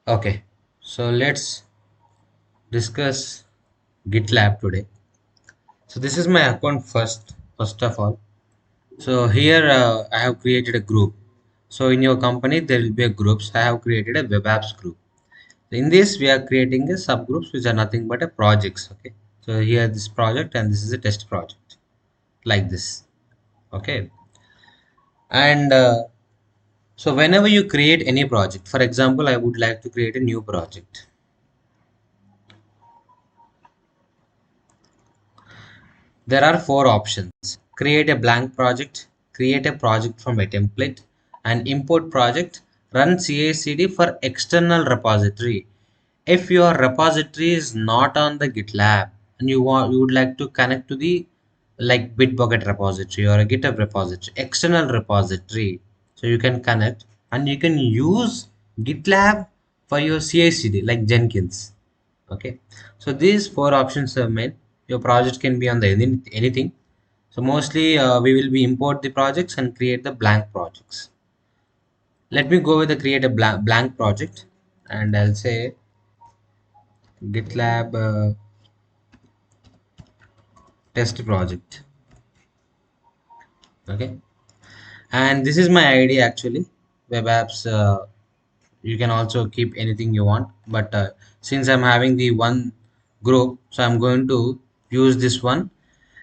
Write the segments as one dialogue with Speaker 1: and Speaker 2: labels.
Speaker 1: Okay, so let's discuss GitLab today. So this is my account first of all. So here I have created a group. So in your company there will be a groups. I have created a web apps group. In this we are creating a subgroups which are nothing but a projects. Okay. So here this project and this is a test project like this. Okay. And so whenever you create any project, for example, I would like to create a new project. There are four options: create a blank project, create a project from a template, and import project, run CI/CD for external repository. If your repository is not on the GitLab and you would like to connect to the like Bitbucket repository or a GitHub repository, external repository, so you can connect and you can use GitLab for your CI/CD like Jenkins. Okay, so these four options are made. Your project can be on the anything. So mostly we will be import the projects and create the blank projects. Let me go with the create a blank project, and I'll say GitLab test project. Okay, and this is my ID actually. Web apps. You can also keep anything you want, but since I'm having the one group, so I'm going to use this one.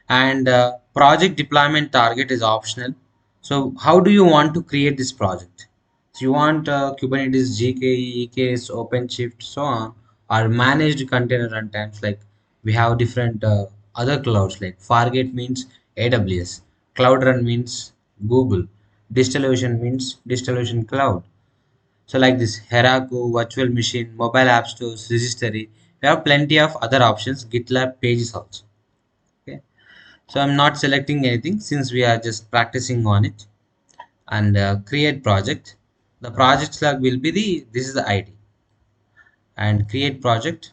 Speaker 1: And project deployment target is optional. So how do you want to create this project? So you want Kubernetes, GKE, EKS, OpenShift, so on, or managed container runtimes. Like we have different other clouds, like Fargate means AWS, Cloud Run means Google, DigitalOcean means DigitalOcean Cloud. So like this Heroku, virtual machine, mobile app stores, registry. We have plenty of other options, GitLab pages also. Okay. So I'm not selecting anything since we are just practicing on it, and create project. The project slug will be this is the ID, and create project.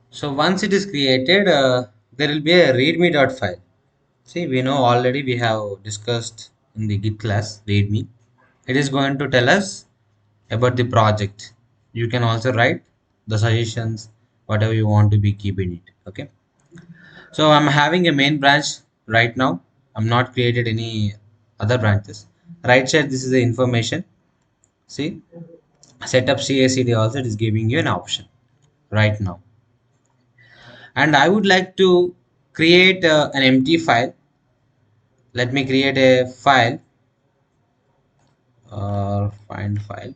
Speaker 1: So once it is created, there will be a readme.file. See, we know already we have discussed in the Git class readme. It is going to tell us about the project. You can also write the suggestions, whatever you want to be keeping it. Okay. So I'm having a main branch right now. I'm not created any other branches. Right side, this is the information. See, setup CACD also it is giving you an option right now. And I would like to create an empty file. Let me create a file or find file.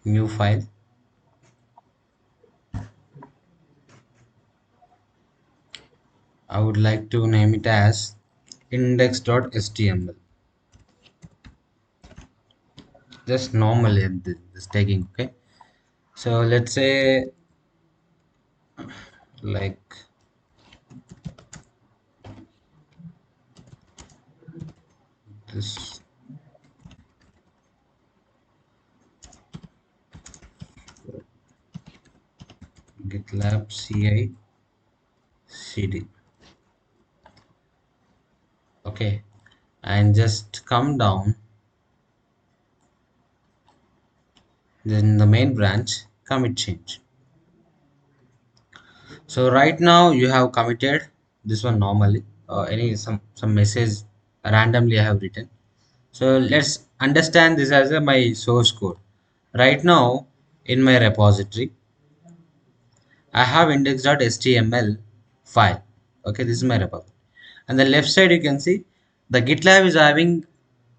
Speaker 1: New file. I would like to name it as index.html. Just normally this taking. Okay. So let's say like this GitLab CI CD. Okay, and just come down, then the main branch commit change. So right now you have committed this one normally, any some message randomly I have written. So let's understand this as my source code. Right now in my repository I have index.html file. Okay, this is my repository. And the left side you can see the GitLab is having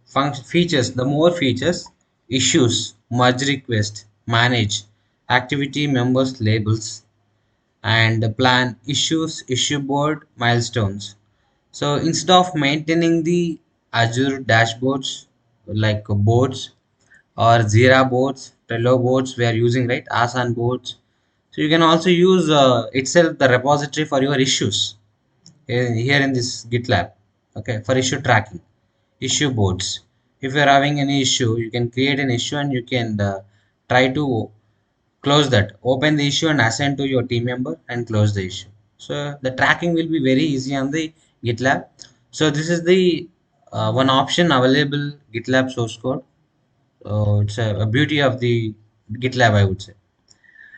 Speaker 1: function features, the more features, issues, merge request, manage, activity members labels, and plan issues, issue board, milestones. So instead of maintaining the Azure dashboards like boards or Jira boards, Trello boards we are using, right? Asana boards. So you can also use itself the repository for your issues here in this GitLab. Okay, for issue tracking, issue boards. If you are having any issue, you can create an issue and you can try to close that. Open the issue and assign to your team member and close the issue. So the tracking will be very easy on the GitLab. So this is the one option available GitLab source code. So it's a beauty of the GitLab, I would say.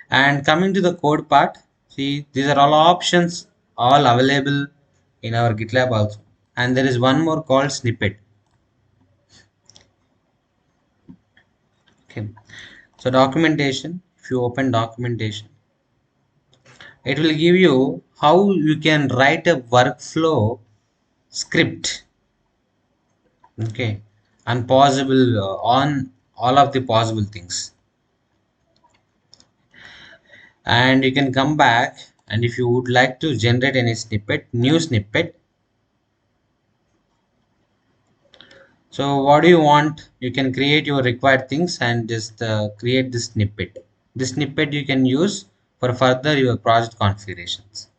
Speaker 1: And coming to the code part, see, these are all options all available in our GitLab also. And there is one more called snippet. Okay. So documentation, if you open documentation, it will give you how you can write a workflow script. Okay. And possible on all of the possible things. And you can come back, and if you would like to generate any snippet, new snippet. So what do you want? You can create your required things and just create this snippet. This snippet you can use for further your project configurations.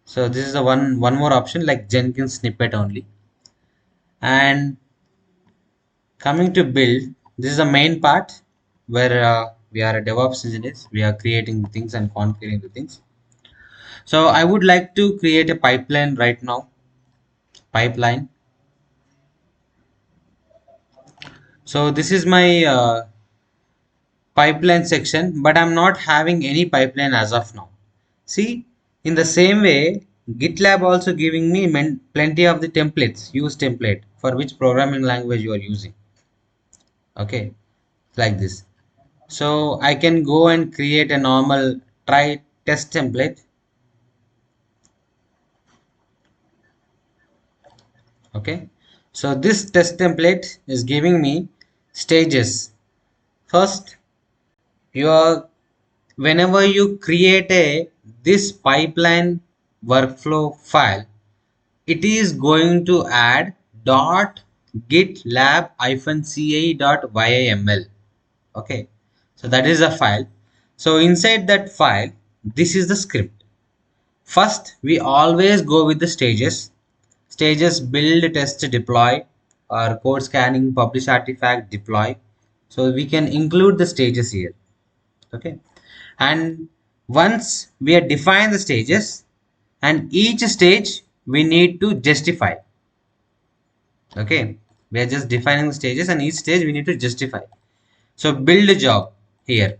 Speaker 1: So this is the one more option like Jenkins snippet only. And coming to build, this is the main part where we are a DevOps engineers. We are creating things and configuring the things. So I would like to create a pipeline right now. Pipeline. So this is my pipeline section, but I'm not having any pipeline as of now. See, in the same way, GitLab also giving me plenty of the templates, use template for which programming language you are using. Okay, like this. So I can go and create a normal try test template. Okay, so this test template is giving me stages. First, your whenever you create a this pipeline workflow file, it is going to add dot gitlab ci dot yaml. Okay, so that is a file. So inside that file, this is the script. First, we always go with the stages: build, test, deploy, or code scanning, publish artifact, deploy. So we can include the stages here. Okay, and once we have defined the stages, and each stage we need to justify. Okay, we are just defining the stages and each stage we need to justify. So build a job here.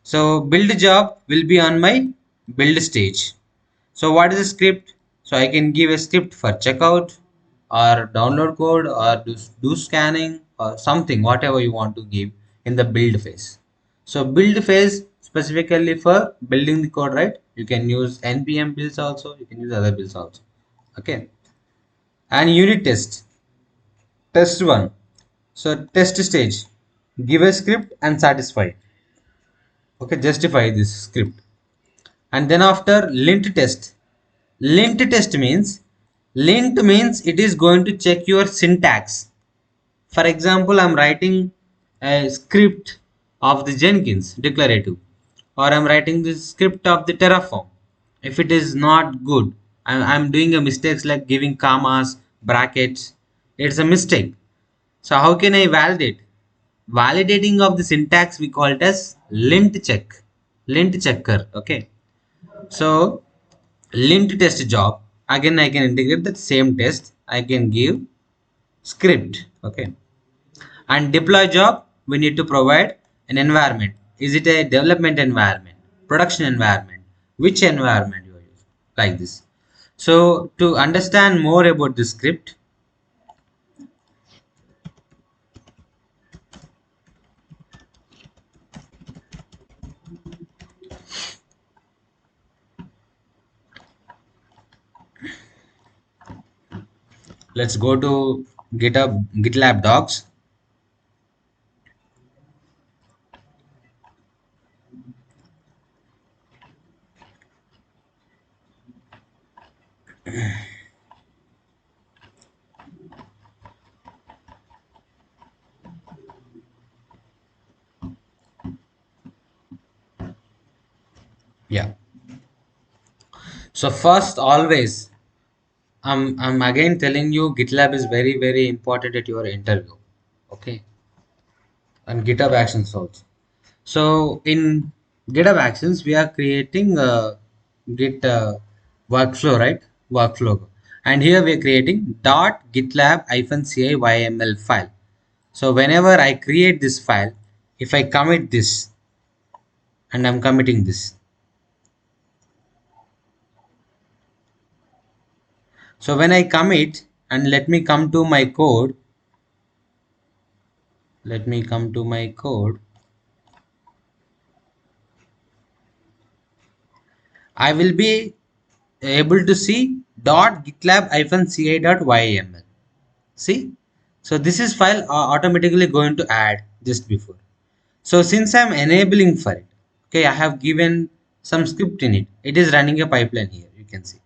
Speaker 1: So build a job will be on my build stage. So what is the script? So I can give a script for checkout or download code or do scanning or something, whatever you want to give in the build phase. So build phase specifically for building the code, right? You can use npm builds also, you can use other builds also. Okay. And unit test one. So test stage, give a script and satisfy. Okay, justify this script. And then after lint means it is going to check your syntax. For example, I'm writing a script of the Jenkins declarative, or I'm writing the script of the Terraform. If it is not good, I'm doing a mistakes like giving commas, brackets, it's a mistake. So how can I validate? Validating of the syntax we call it as lint checker. Okay. So lint test job, again I can integrate that same test. I can give script. Okay. And deploy job, we need to provide an environment. Is it a development environment, production environment, which environment you are using, like this. So to understand more about the script, let's go to GitLab docs. Yeah. So first, always, I'm again telling you, GitLab is very, very important at your interview. Okay. And GitHub Actions also. So in GitHub Actions, we are creating a Git workflow, right? Workflow. And here we are creating .gitlab -ci YML file. So whenever I create this file, if I commit this, and I'm committing this. So when I commit, and let me come to my code, let me come to my code, I will be able to see .gitlab -ci.yml. See, so this is file automatically going to add just before. So since I'm enabling for it, okay, I have given some script in it. It is running a pipeline here. You can see.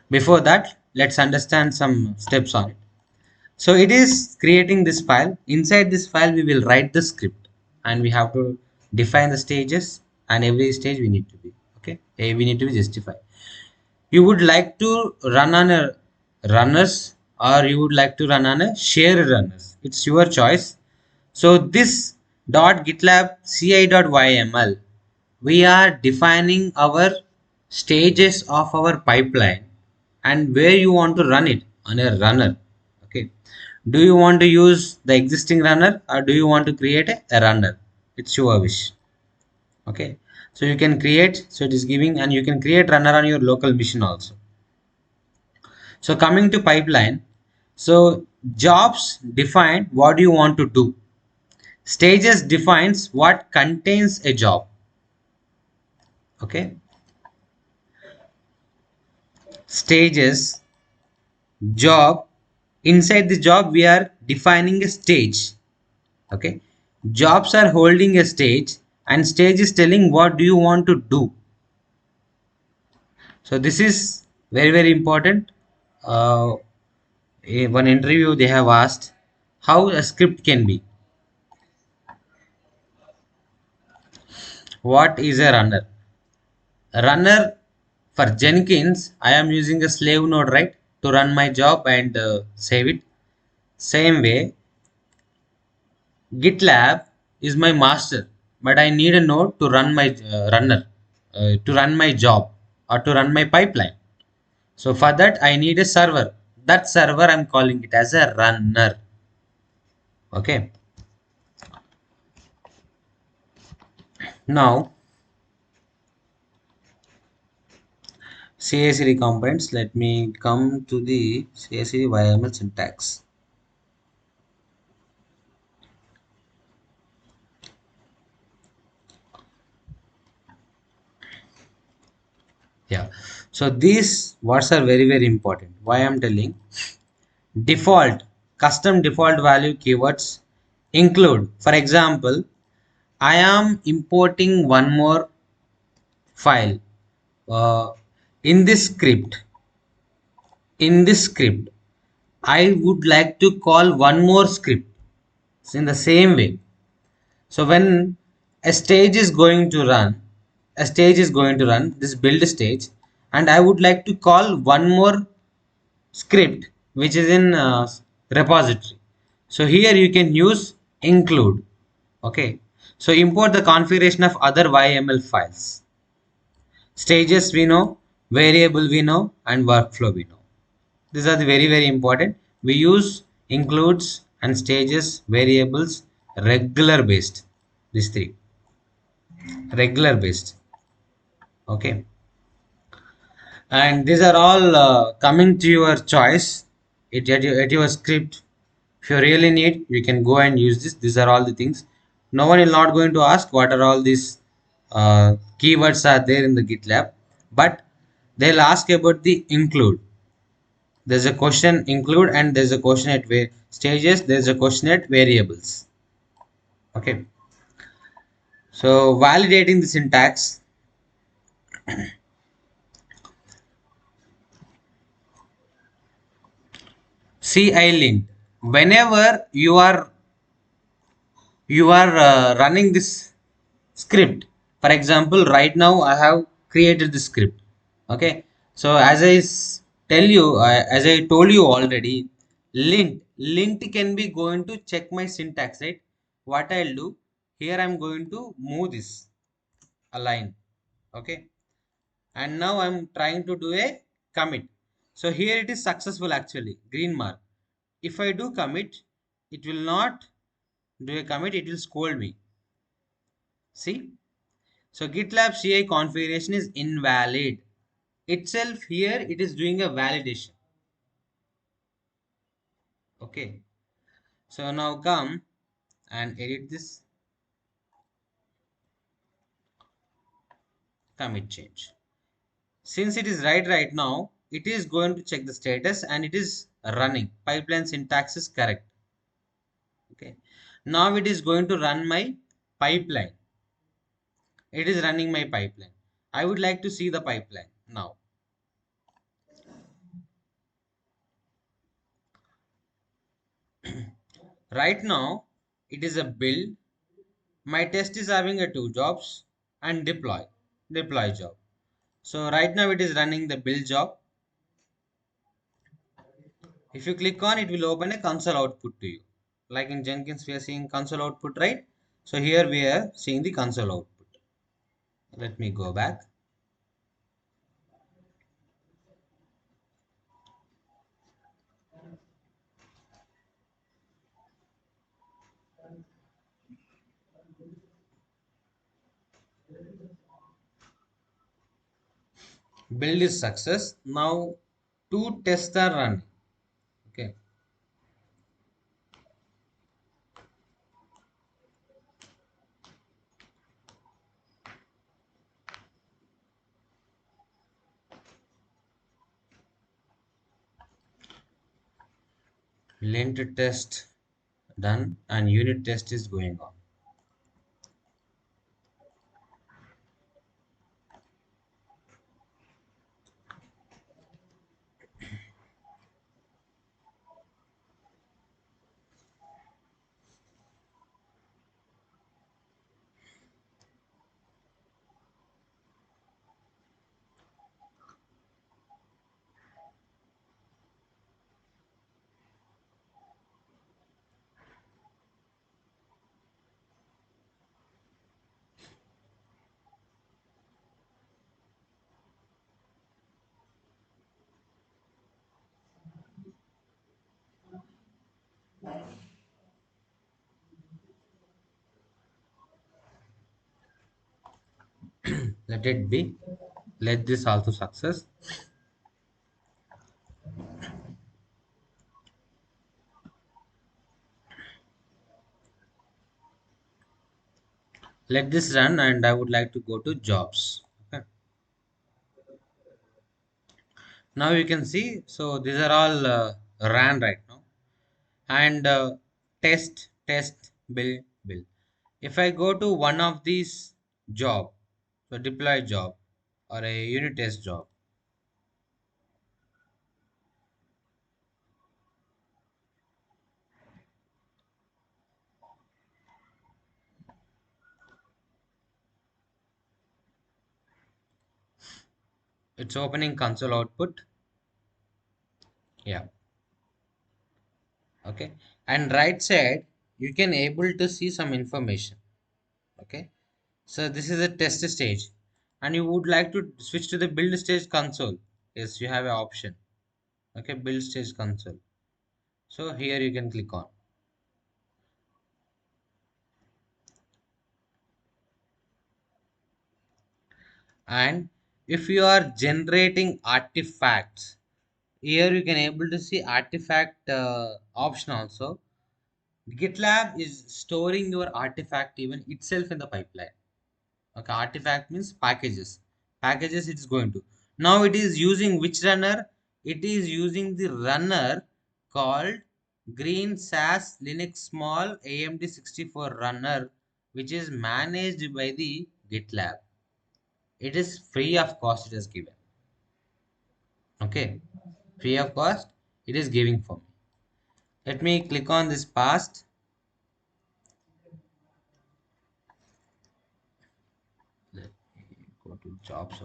Speaker 1: Before that, let's understand some steps on it. So it is creating this file. Inside this file, we will write the script, and we have to define the stages, and every stage we need to be okay. We need to be justified. You would like to run on a runners, or you would like to run on a shared runners. It's your choice. So this .gitlab ci.yml, we are defining our stages of our pipeline and where you want to run it on a runner. Okay. Do you want to use the existing runner, or do you want to create a runner? It's your wish. Okay. So you can create, so it is giving, and you can create runner on your local machine also. So coming to pipeline, so jobs define what you want to do. Stages defines what contains a job. Okay. Stages, job. Inside the job, we are defining a stage. Okay. Jobs are holding a stage, and stage is telling what do you want to do. So this is very, very important. Uh, One interview they have asked how a script can be. What is a runner? Runner for Jenkins, I am using a slave node, right, to run my job and save it. Same way, GitLab is my master, but I need a node to run my runner, to run my job or to run my pipeline. So for that, I need a server. That server, I'm calling it as a runner. Okay. Now, CI/CD components. Let me come to the CI/CD YML syntax. Yeah. So these words are very, very important. Why I'm telling, default, custom default value keywords include, for example, I am importing one more file uh, in this script. In this script, I would like to call one more script. It's in the same way. So when a stage is going to run, this build stage, and I would like to call one more script which is in repository. So here you can use include. Okay. So import the configuration of other YML files. Stages we know, variable we know, and workflow we know. These are the very, very important. We use includes and stages, variables, regular based. These three. Regular based. Okay. And these are all coming to your choice. At your script. If you really need, you can go and use this. These are all the things. No one is not going to ask what are all these keywords are there in the GitLab, but they'll ask about the include. There's a question include, and there's a question at stages. There's a question at variables. Okay. So validating the syntax. CI lint. Whenever you are running this script, For example, right now I have created the script. Okay, so tell you, as I told you already, lint can be going to check my syntax, right? What I'll do here, I'm going to move this align. Okay, and now I'm trying to do a commit. So here it is successful, actually green mark. If I do commit, it will not do a commit, it will scold me. See, so GitLab CI configuration is invalid. Itself here it is doing a validation. Okay. So now come and edit this commit change. Since it is right now, it is going to check the status and it is running. Pipeline syntax is correct. Okay. Now it is going to run my pipeline. It is running my pipeline. I would like to see the pipeline now. Right now, it is a build. My test is having a two jobs and deploy job. So right now it is running the build job. If you click on it, will open a console output to you. Like in Jenkins, we are seeing console output, right? So here we are seeing the console output. Let me go back. Build is success. Now two tests are running. Okay. Lint test done and unit test is going on. Let it be. Let this also success. Let this run and I would like to go to jobs. Okay. Now you can see, so these are all ran right now. And test build. If I go to one of these job, so deploy job or a unit test job, it's opening console output. Yeah. Okay, and right side you can able to see some information. Okay, so this is a test stage and you would like to switch to the build stage console. Yes, you have an option. Okay, build stage console. So here you can click on. And if you are generating artifacts, here you can able to see artifact option also. GitLab is storing your artifact even itself in the pipeline. Okay, artifact means packages it's going to. Now it is using which runner? It is using the runner called green SAS Linux small AMD 64 runner, which is managed by the GitLab. It is free of cost, it is given. Okay, free of cost it is giving for me. Let me click on this past. to jobs.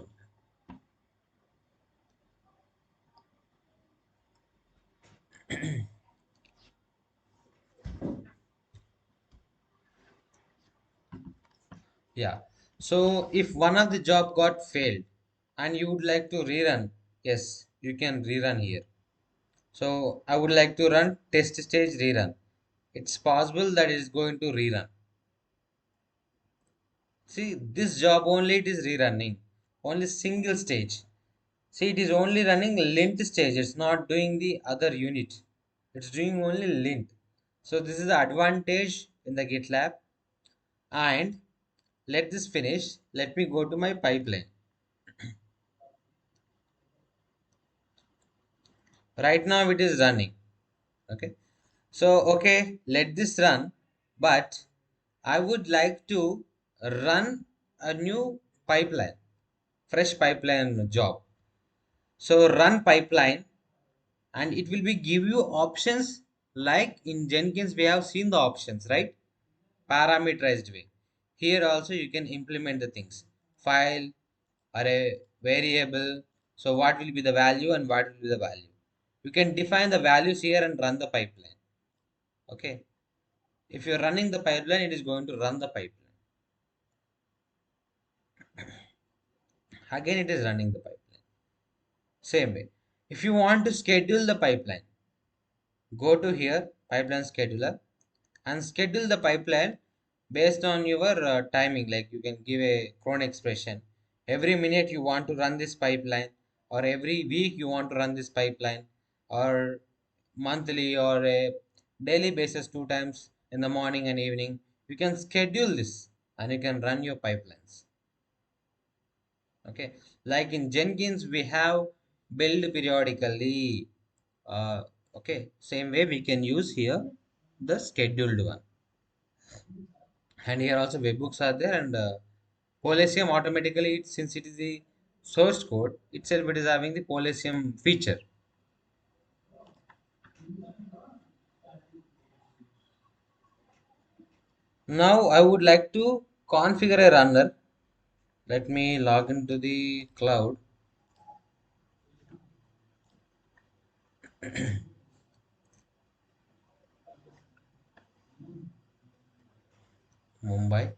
Speaker 1: Yeah. So if one of the job got failed and you would like to rerun, yes, you can rerun here. So I would like to run test stage rerun. It's possible that it is going to rerun. See, this job only it is rerunning. Only single stage. See, it is only running lint stage. It's not doing the other unit. It's doing only lint. So this is the advantage in the GitLab. And let this finish. Let me go to my pipeline. Right now it is running. Okay. So, okay, let this run. But I would like to run a new pipeline, fresh pipeline job. So run pipeline and it will be give you options like in Jenkins we have seen the options, right? Parameterized way. Here also you can implement the things. File, array, variable. So what will be the value and what will be the value? You can define the values here and run the pipeline. Okay. If you're running the pipeline, it is going to run the pipeline. Again, it is running the pipeline. Same way. If you want to schedule the pipeline, go to here, pipeline scheduler, and schedule the pipeline based on your timing. Like you can give a cron expression. Every minute you want to run this pipeline, or every week you want to run this pipeline, or monthly or a daily basis 2 times in the morning and evening. You can schedule this and you can run your pipelines. Okay, like in Jenkins we have build periodically. uh, okay, same way we can use here the scheduled one. And here also webhooks are there, and Polasium automatically since it is the source code itself, it is having the Polasium feature. Now I would like to configure a runner. Let me log into the cloud. Mumbai.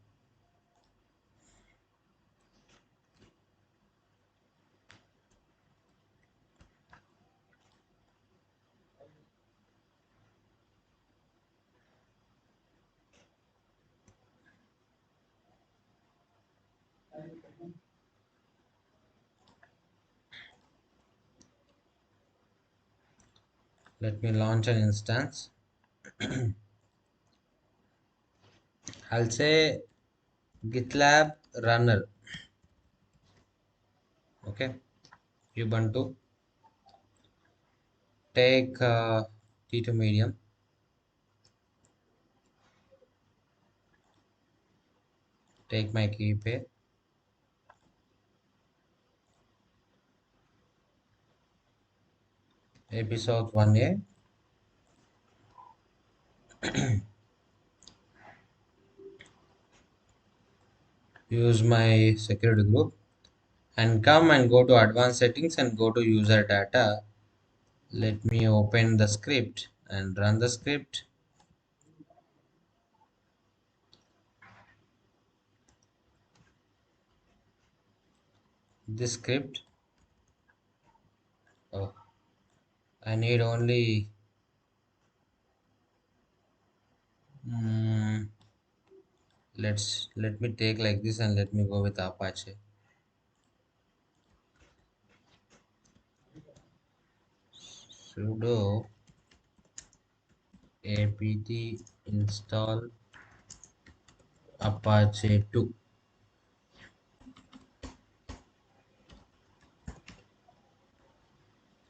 Speaker 1: Let me launch an instance. I'll say GitLab runner. Okay, Ubuntu. Take T2 medium. Take my key pair. Episode 1A. Use my security group and come and go to advanced settings and go to user data. Let me open the script and run the script. This script, oh, I need only mm, let me take like this and let me go with Apache. Sudo apt install Apache 2.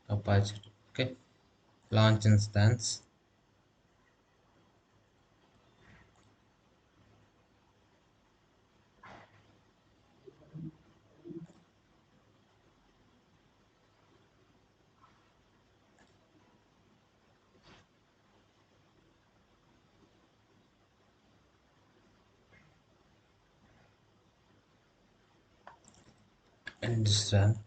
Speaker 1: Apache 2. Okay, launch instance. and just run.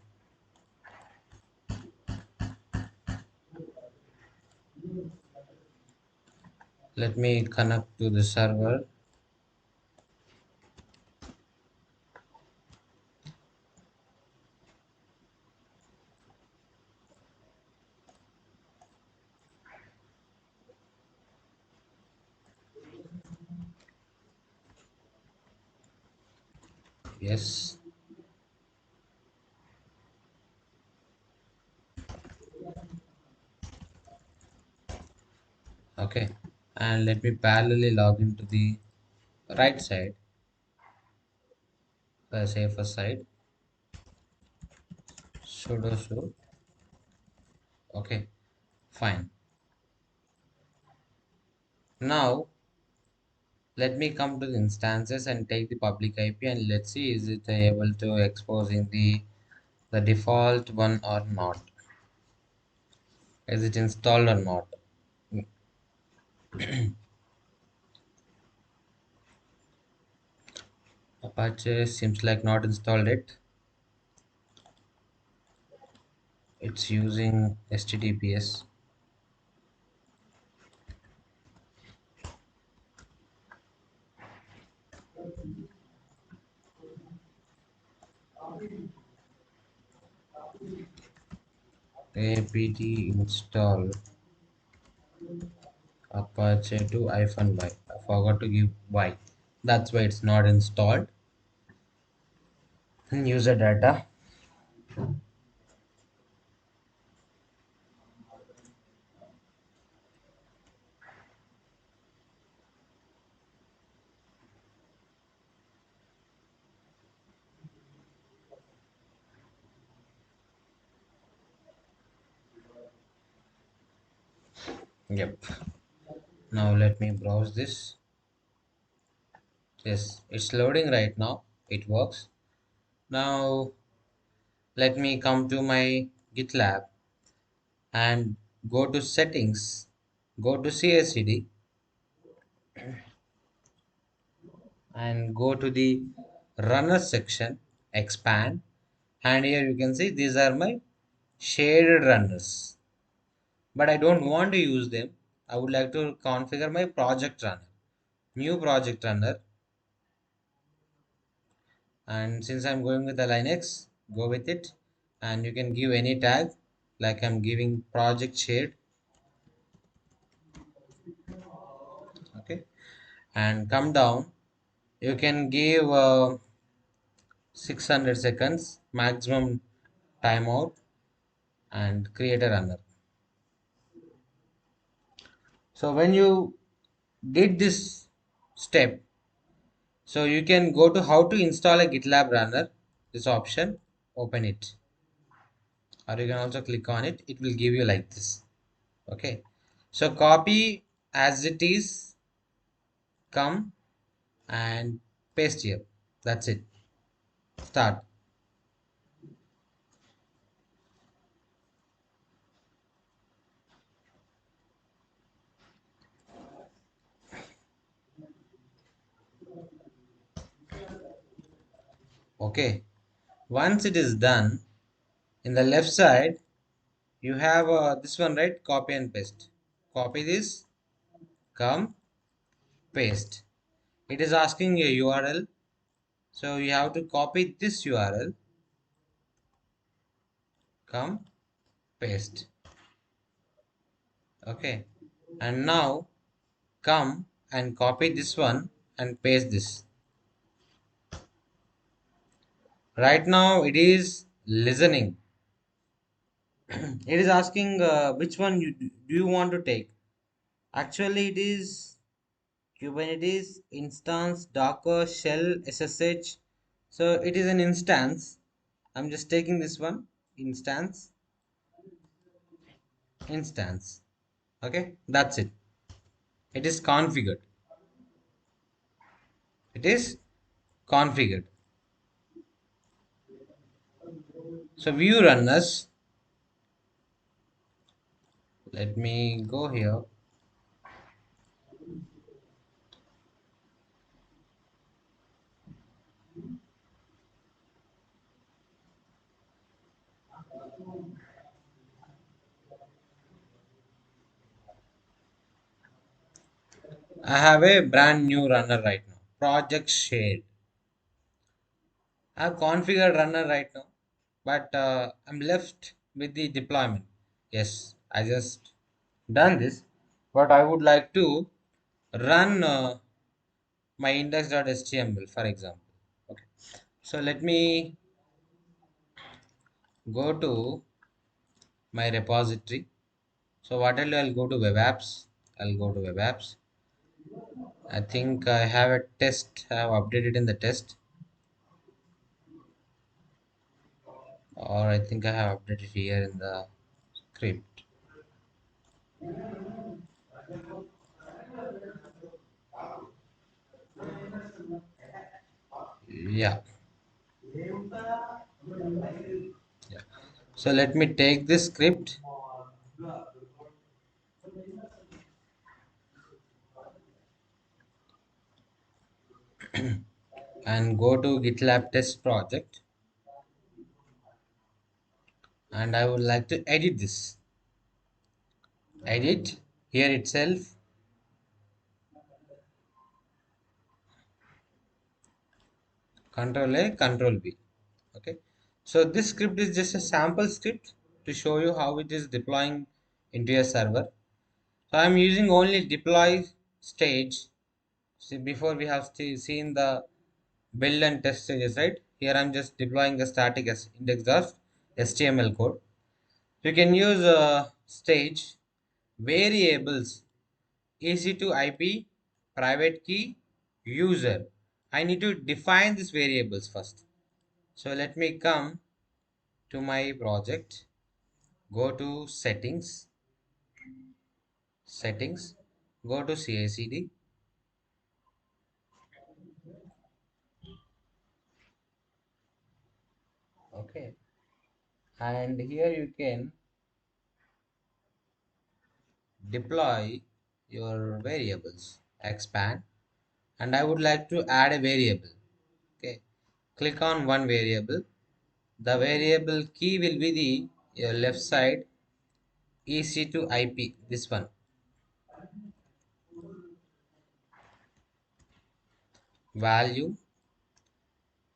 Speaker 1: Let me connect to the server. Yes. Okay. And let me parallelly log into the right side, the safer side. Sudo su. Okay. Fine. Now let me come to the instances and take the public IP, and let's see is it able to exposing the default one or not. Is it installed or not? Apache seems like not installed it. It's using HTTPS. apt install Apache to -y. I forgot to give y. That's why it's not installed. And user data. Yep. Now let me browse this. Yes, it's loading right now. It works. Now let me come to my GitLab and go to settings, go to CI/CD and go to the runner section, expand, and here you can see these are my shared runners, but I don't want to use them. I would like to configure my project runner, new project runner, and since I'm going with the Linux, go with it, and you can give any tag like I'm giving project shared. Okay, and come down, you can give 600 seconds maximum timeout and create a runner. So when you did this step, so you can go to how to install a GitLab runner, this option, open it, or you can also click on it. It will give you like this. Okay, so copy as it is, come and paste here. That's it. Start. Okay, once it is done, in the left side you have this one, right? Copy and paste. Copy this, come, paste. It is asking a URL, so you have to copy this URL, come, paste. Okay, and now come and copy this one and paste this. Right now it is listening. It is asking which one do you want to take. Actually it is Kubernetes, instance, Docker, shell, SSH. So it is an instance. I'm just taking this one, instance, instance. Okay, that's it. It is configured. It is configured. So view runners. Let me go here. I have a brand new runner right now. Project shared. I have configured runner right now, but I'm left with the deployment. Yes, I just done this, but I would like to run my index.html, for example. Okay, so let me go to my repository. So what I'll go to web apps. I'll go to web apps. I think I have a test. I have updated in the test, or I think I have updated here in the script. Yeah, yeah. So let me take this script and go to GitLab test project, and I would like to edit this. Edit here itself. Control A, Control B. Okay. So this script is just a sample script to show you how it is deploying into a server. So I'm using only deploy stage. See, before we have seen the build and test stages, right? Here I'm just deploying the static index of HTML code. You can use stage variables EC2 IP private key user. I need to define these variables first. So let me come to my project, go to settings, go to CI/CD. Okay, and here you can deploy your variables, expand, and I would like to add a variable. Okay, click on one variable. The variable key will be the your left side EC2 IP, this one. Value.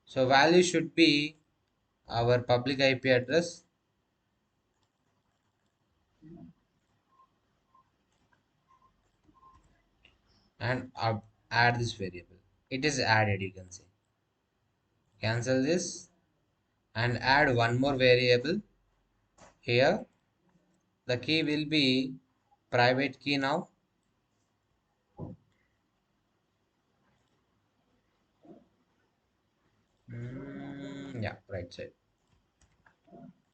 Speaker 1: So value should be our public IP address, and add this variable. It is added, you can say. Cancel this and add one more variable here. The key will be private key now. Yeah, right side.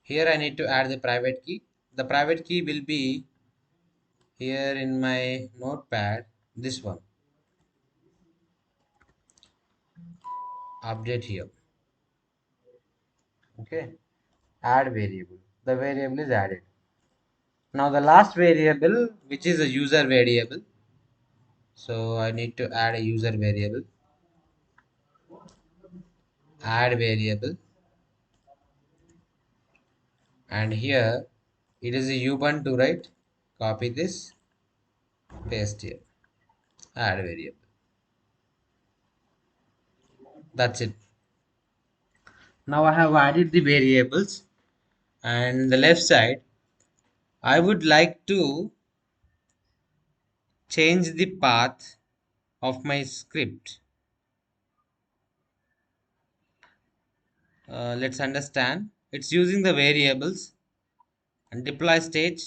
Speaker 1: Here I need to add the private key. The private key will be here in my notepad, this one. Update here. Okay, add variable. The variable is added. Now the last variable, which is a user variable. So I need to add a user variable. Add variable, and here it is a Ubuntu, right? Copy this, paste here. Add variable. That's it. Now I have added the variables, and the left side I would like to change the path of my script. Let's understand. It's using the variables and deploy stage.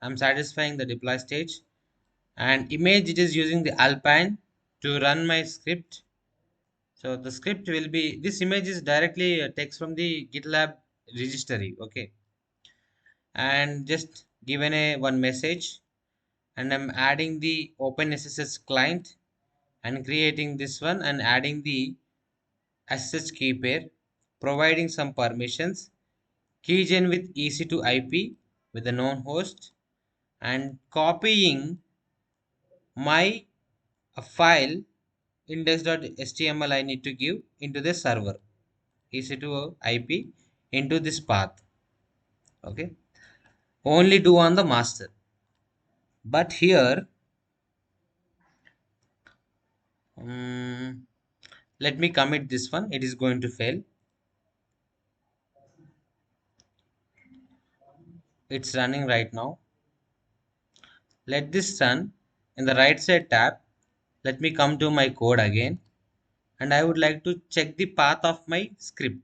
Speaker 1: I'm satisfying the deploy stage, and image it is using the Alpine to run my script. So the script will be, this image is directly text from the GitLab registry. Okay, and just given a one message, and I'm adding the OpenSSH client and creating this one and adding the SSH key pair, providing some permissions, keygen with EC2 IP with the known host, and copying my file index.html I need to give into the server EC2 IP into this path. Okay, only do on the master. But here Mm, let me commit this one. It is going to fail. It's running right now. Let this run. In the right side tab, let me come to my code again, and I would like to check the path of my script.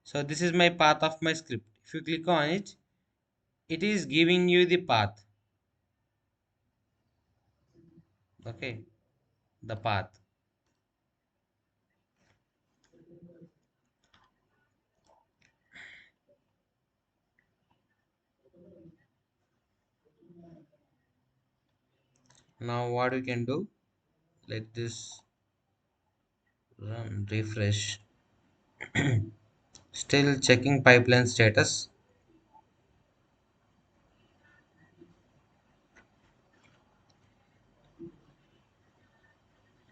Speaker 1: So this is my path of my script. If you click on it, it is giving you the path. Okay, the path. Now what we can do, let this run, refresh. Still checking pipeline status.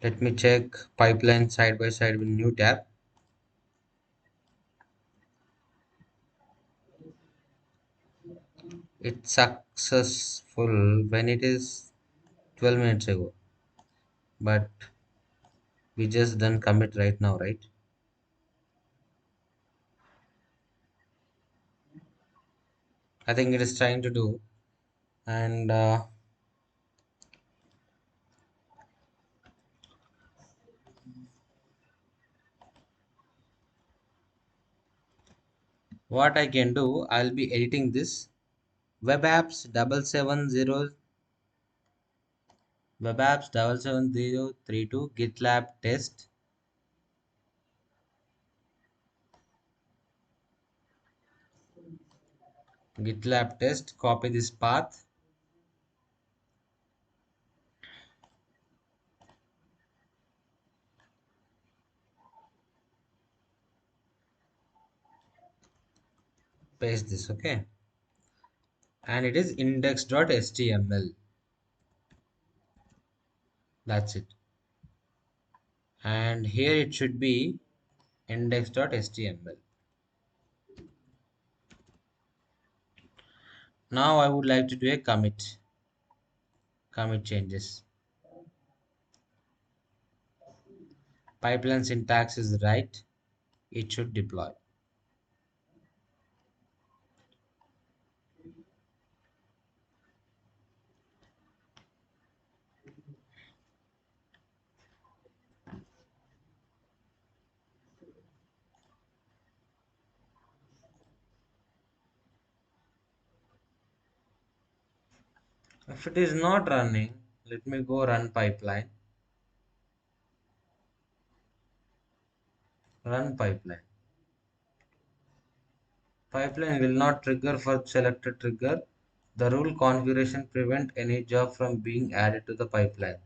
Speaker 1: Let me check pipeline side by side with new tab. It's successful when it is 12 minutes ago, but we just done commit right now, right? I think it is trying to do. And what I can do, I'll be editing this web apps 770 web apps 77032 GitLab test. GitLab test, copy this path, paste this, okay? And it is index.html. That's it. And here it should be index.html. Now I would like to do a commit changes. Pipeline syntax is right. It should deploy. If it is not running, let me go run pipeline. Run pipeline. Pipeline will not trigger for selected trigger. The rule configuration prevent any job from being added to the pipeline.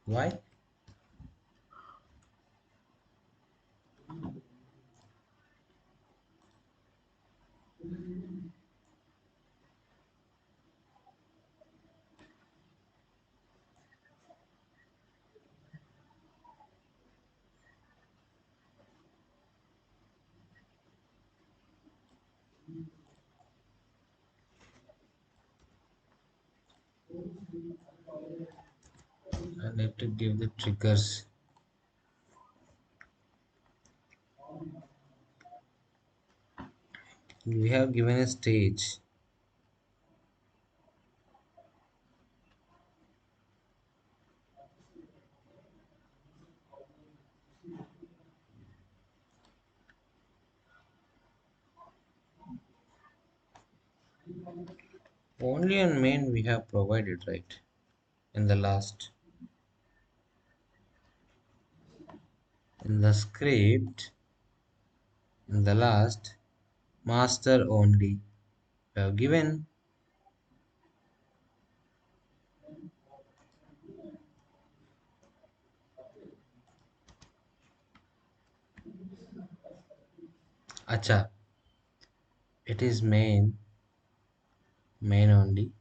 Speaker 1: Why? I need to give the triggers. We have given a stage. Only on main we have provided, right? In the last. In the script, in the last, master only. We have given. Acha. It is main only.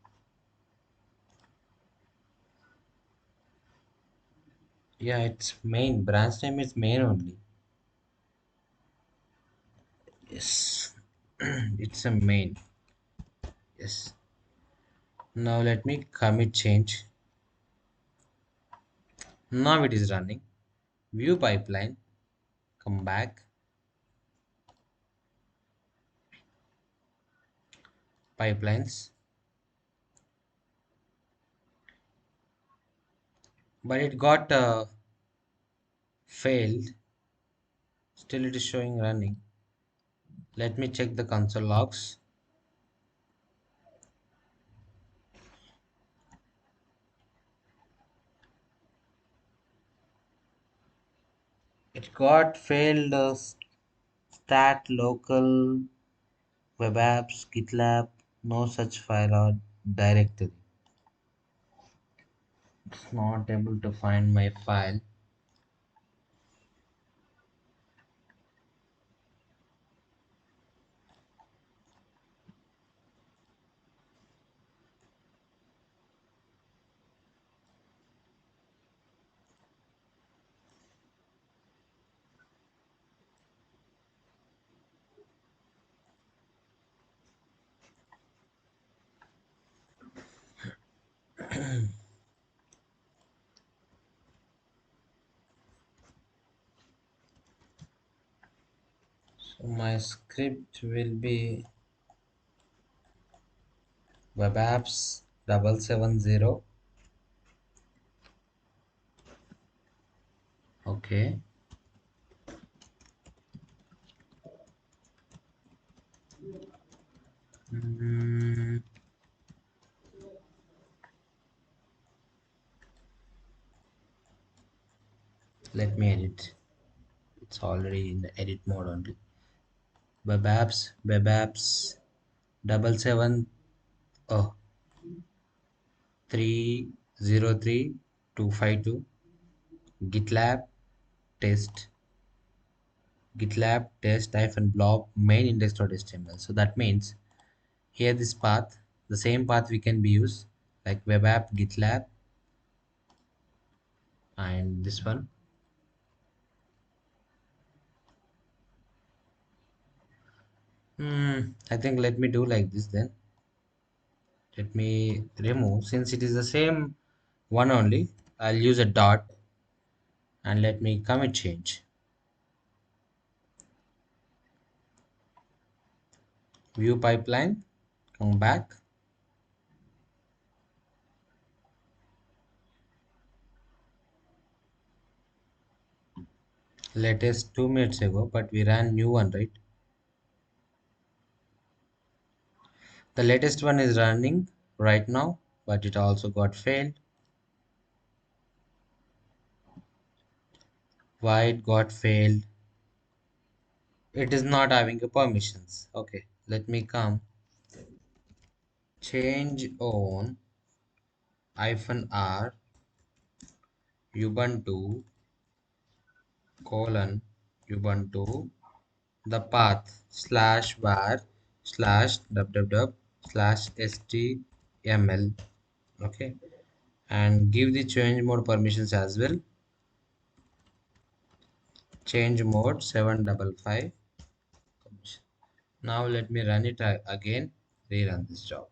Speaker 1: Yeah, it's main. Branch name is main only. Yes. It's a main. Yes. Now let me commit change. Now it is running. View pipeline. Come back. Pipelines. But it got failed. Still it is showing running. Let me check the console logs. It got failed stat local web apps GitLab no such file or directory. It's not able to find my file. So my script will be web apps 770. Okay. Mm, let me edit. It's already in the edit mode only. Web apps 770. Oh, 303252 GitLab test GitLab test hyphen blob main index.html. So that means here this path, the same path we can be used like web app GitLab and this one. I think let me do like this then. Let me remove since it is the same one only. I'll use a dot and let me commit change. View pipeline, come back. Latest 2 minutes ago, but we ran new one, right? The latest one is running right now, but it also got failed. Why it got failed? It is not having a permissions. Okay, let me come. Change on hyphen r Ubuntu colon Ubuntu the path slash var slash www slash html. Okay, and give the change mode permissions as well. Change mode 755. Now let me run it again. Rerun this job.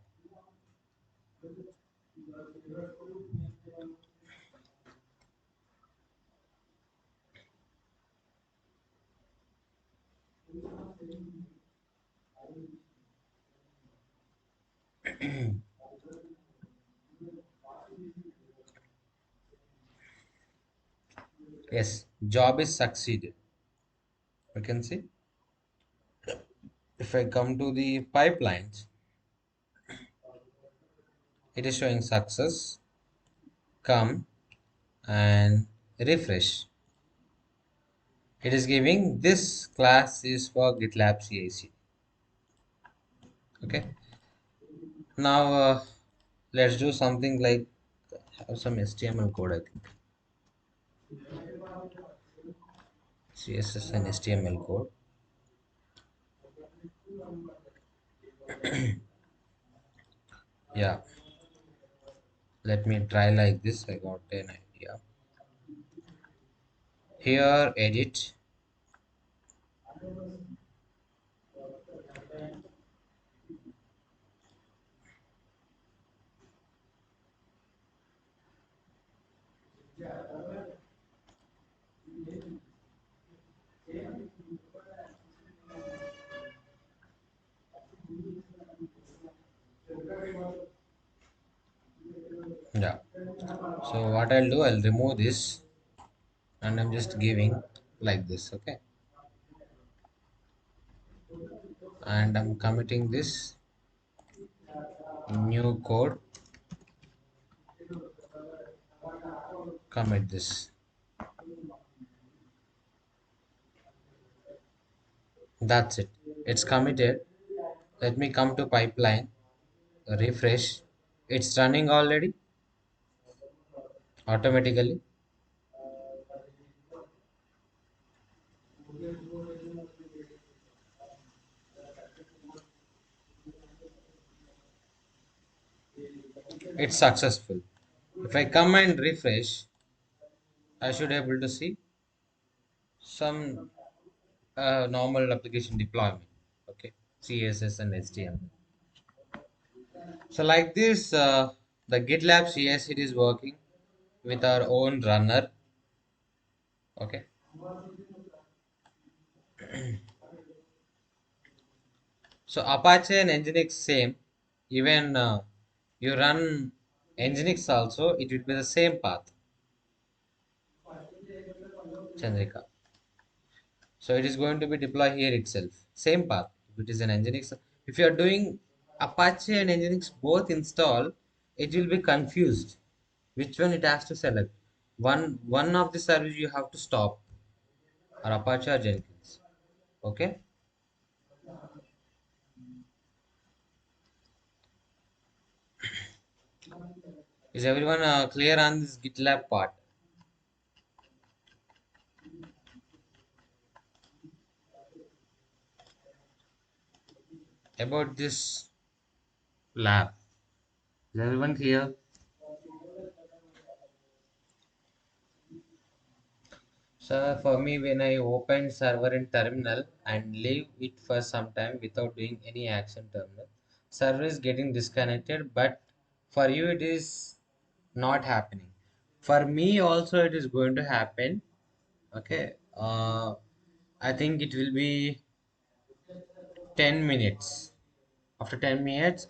Speaker 1: Yes, job is succeeded. You can see if I come to the pipelines, it is showing success. Come and refresh. It is giving this class is for GitLab CI. Okay. Now let's do something like have some HTML code. I think CSS and HTML code. Yeah. Let me try like this. I got an idea. Here edit. Yeah. So what I'll do, I'll remove this and I'm just giving like this, okay? And I'm committing this new code, commit this. That's it. It's committed. Let me come to pipeline, refresh. It's running already automatically. It's successful. If I come and refresh, I should be able to see some normal application deployment. Okay, CSS and HTML. So like this, the GitLab CI it is working with our own runner. Okay, so Apache and Nginx same. Even you run Nginx also, it will be the same path. Chandrika. So it is going to be deployed here itself. Same path. If it is an Nginx, if you are doing Apache and Nginx both install, it will be confused. Which one it has to select? One of the service you have to stop, or Apache or Jenkins. Okay. Is everyone clear on this GitLab part? About this lab. Is everyone clear? So for me, when I open server in terminal and leave it for some time without doing any action terminal, server is getting disconnected. But for you, it is not happening. For me also, it is going to happen. Okay. I think it will be 10 minutes. After 10 minutes,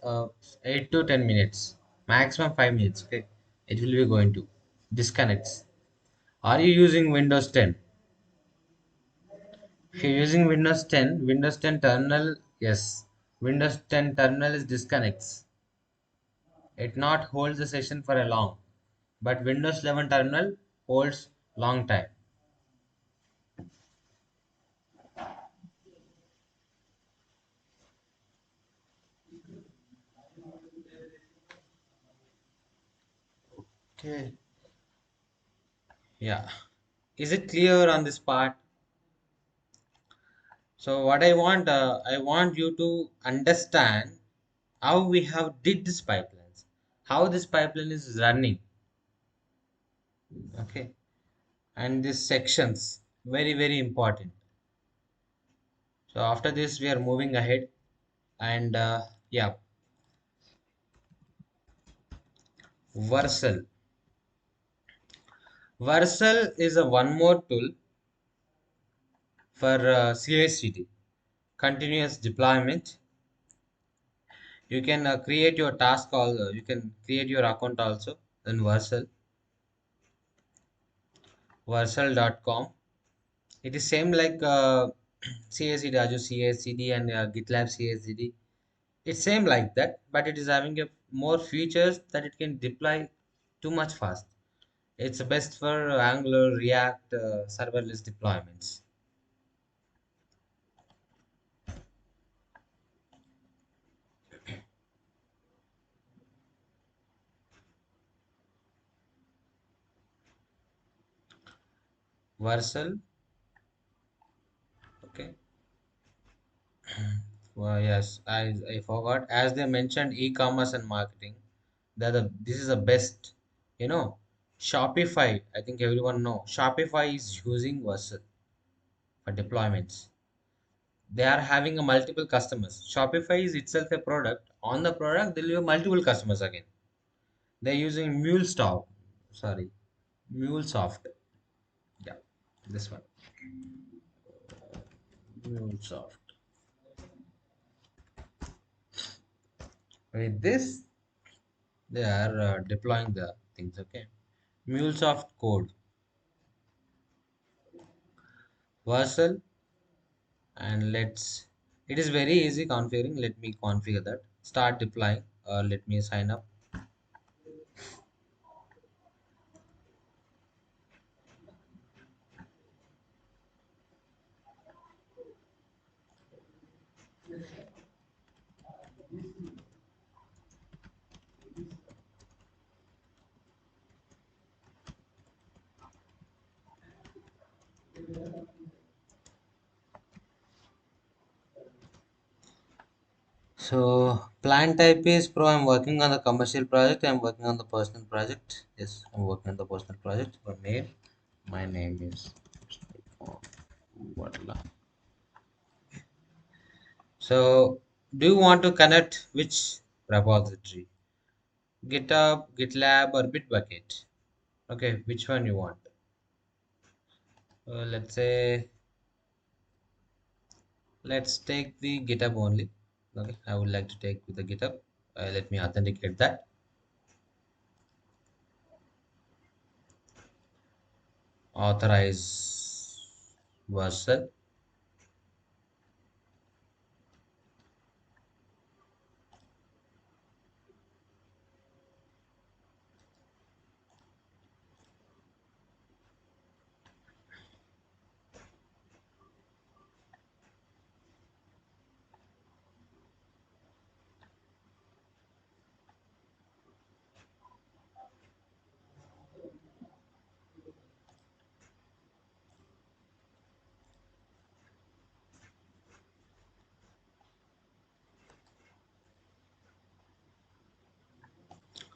Speaker 1: 8 to 10 minutes, maximum 5 minutes. Okay, it will be going to disconnects. Are you using Windows 10? If you're using Windows 10 terminal, yes, Windows 10 terminal is disconnects. It not holds the session for a long, but Windows 11 terminal holds long time. Okay. Yeah. Is it clear on this part? So what I want you to understand how we have did this pipelines, how this pipeline is running. Okay, and these sections very important. So after this, we are moving ahead, and yeah, Vercel. Vercel is a one more tool for CI/CD, continuous deployment. You can create your task also. You can create your account also in Vercel, Vercel.com. It is same like CI/CD, Azure CI/CD and GitLab CI/CD. It's same like that, but it is having a more features that it can deploy too much fast. It's best for Angular, React, serverless deployments. Vercel, okay. Well, yes, I forgot. As they mentioned, e-commerce and marketing. This is the best, you know. Shopify, I think everyone know. Shopify is using Vercel for deployments. They are having a multiple customers. Shopify is itself a product. On the product, they'll have multiple customers again. They're using MuleSoft. Sorry, MuleSoft. Yeah, this one. MuleSoft. With this, they are deploying the things. Okay, MuleSoft code, Vercel, and let's. It is very easy configuring. Let me configure that. Start deploying. Let me sign up. So plan type is pro. I'm working on the commercial project. I'm working on the personal project. Yes, I'm working on the personal project. For name, my name is Vadla. So do you want to connect which repository? GitHub, GitLab, or Bitbucket? Okay, which one you want? Let's say let's take the GitHub only. Okay, I would like to take with the GitHub. Let me authenticate that. Authorize version.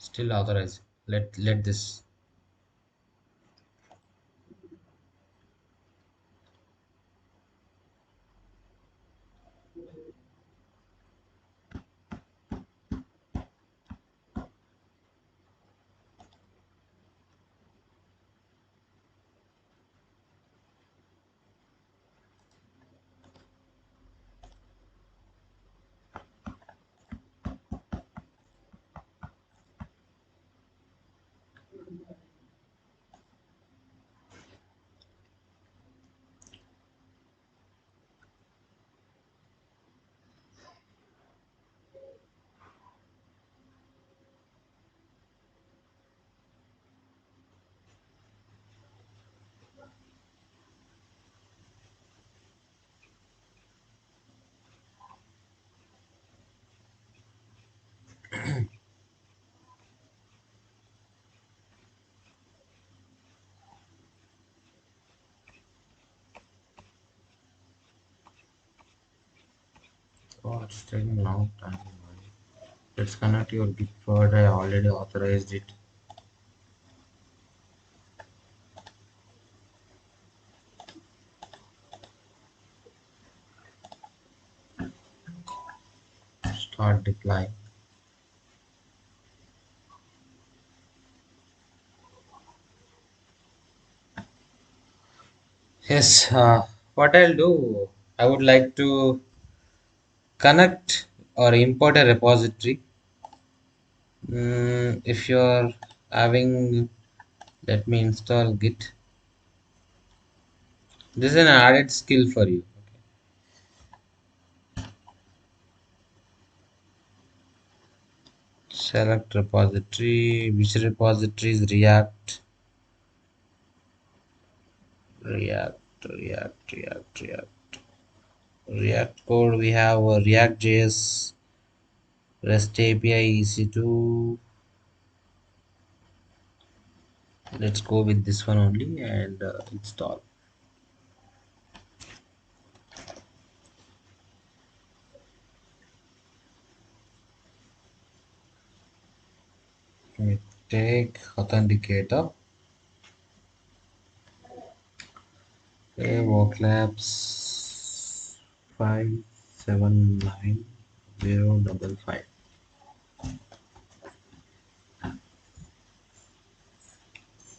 Speaker 1: Still authorize. Let this. Oh, it's taking a long time. Let's connect your Git forward. I already authorized it. Start deploying. Yes. What I'll do, I would like to connect or import a repository. If you're having, let me install Git. This is an added skill for you. Select repository. Which repository is React? React. React code. We have React.js, REST API, EC2. Let's go with this one only and install. We take authenticator. Okay, work labs 579055.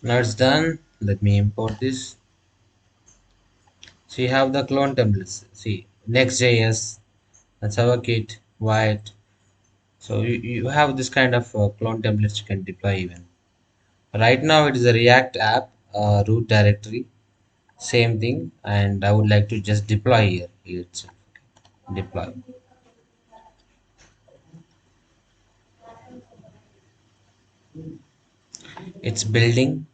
Speaker 1: Now it's done. Let me import this. So you have the clone templates. See, Next.js, that's our kit, white. So you have this kind of clone templates you can deploy even. Right now it is a React app root directory, same thing, and I would like to just deploy here itself. Deploy. It's building.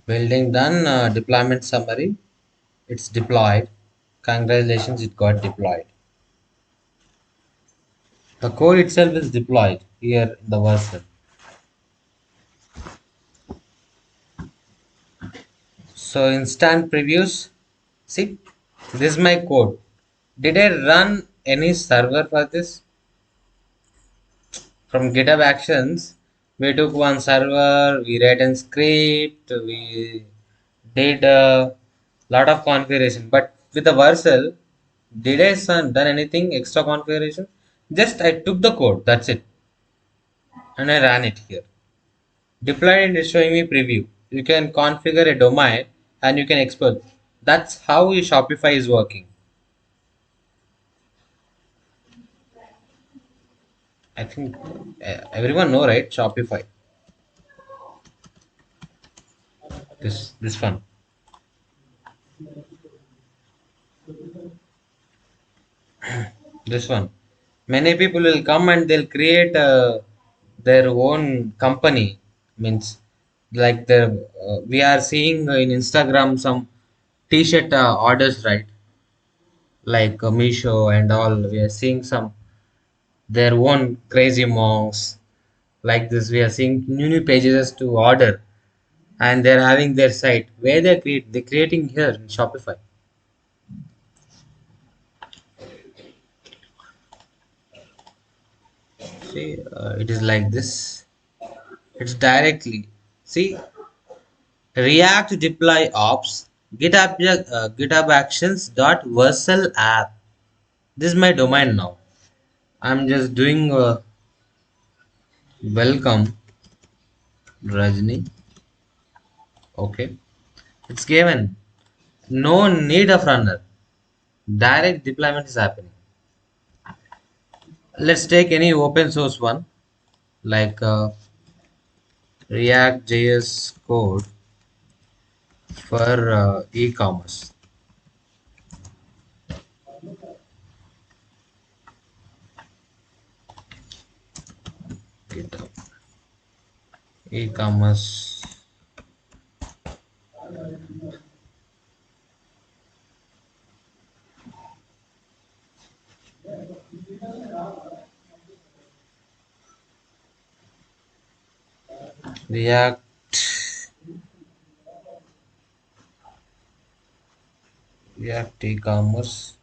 Speaker 1: Building done. Deployment summary. It's deployed. Congratulations, it got deployed. The code itself is deployed here in the version. So instant previews. See, this is my code. Did I run any server for this? From GitHub Actions, we took one server, we write a script, we did a lot of configuration. But with the Vercel, did I done anything extra configuration? Just I took the code, that's it, and I ran it here. Deployed and it's showing me preview. You can configure a domain and you can export. That's how your Shopify is working. I think everyone know, right? Shopify. This one. This one. Many people will come and they'll create their own company. Means like we are seeing in Instagram some T-shirt orders, right? Like Misho and all. We are seeing some their own crazy monks like this. We are seeing new pages to order, and they're having their site where they're creating here in Shopify. See, it is like this. It's directly. See, React deploy ops GitHub Actions dot Vercel app. This is my domain now. I'm just doing welcome Rajni. Okay, it's given. No need of runner. Direct deployment is happening. Let's take any open source one like React JS code for e-commerce. GitHub e-commerce React React e-commerce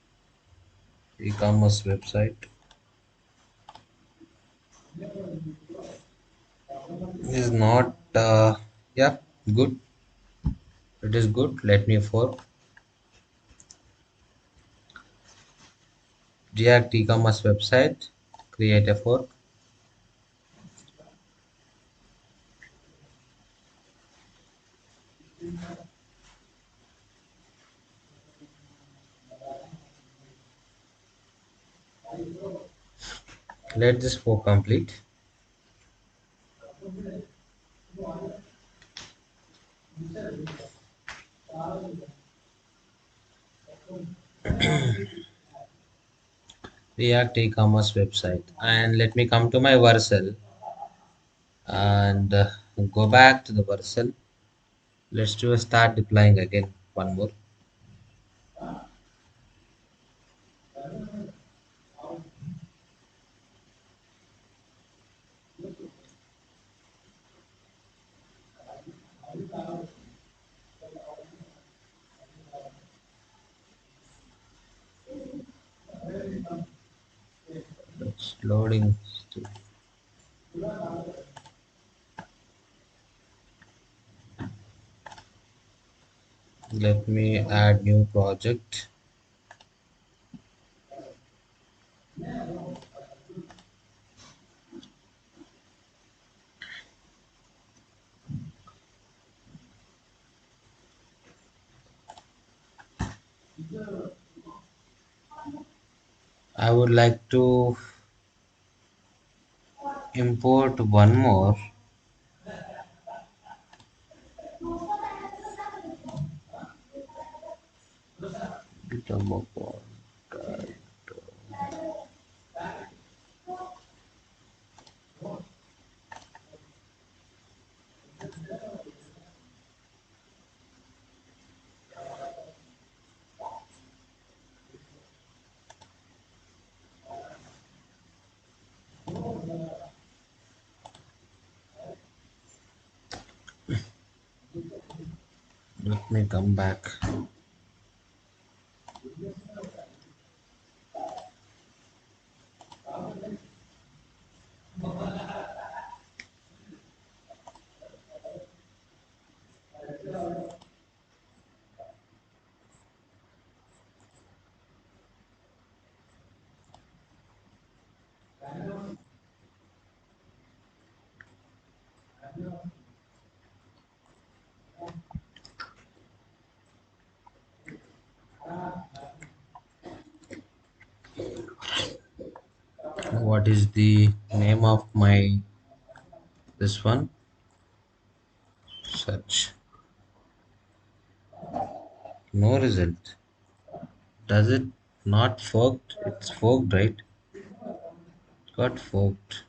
Speaker 1: website is not yeah, good. It is good. Let me fork React e-commerce website. Create a fork. Let this fork complete. React e-commerce website, and let me come to my Vercel and go back to the version. Let's do a start deploying again. One more. It's loading. Let me add new project. I would like to import one more GitHub account. Let me come back. What is the name of my this one? Search. No result. Does it not forked? It's forked, right? It got forked.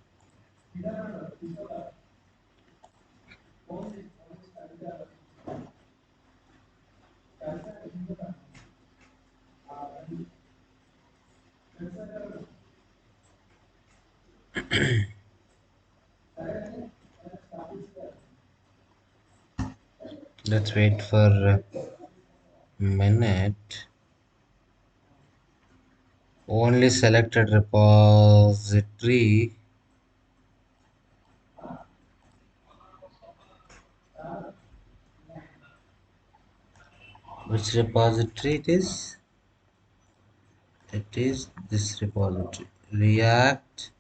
Speaker 1: Let's wait for a minute. Only selected repository. Which repository it is? It is this repository. React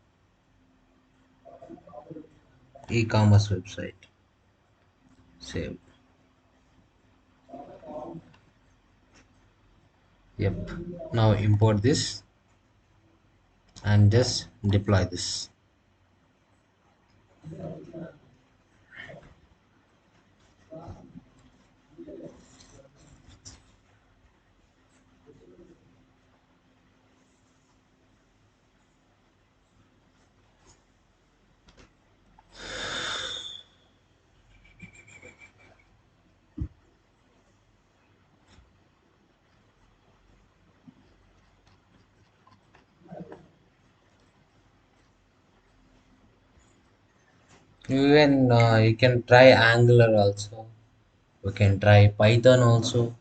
Speaker 1: e-commerce website. Save. Yep. Now import this and just deploy this. Even you can try Angular also. We can try Python also.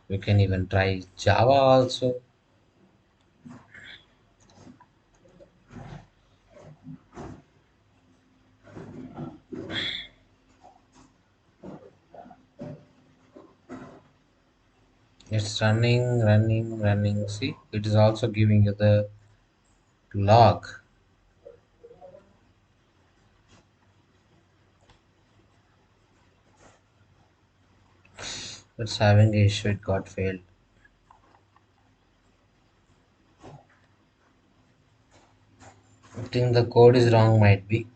Speaker 1: We can even try Java also. It's running. See, it is also giving you the log. It's having a issue. It got failed. I think the code is wrong. Might be.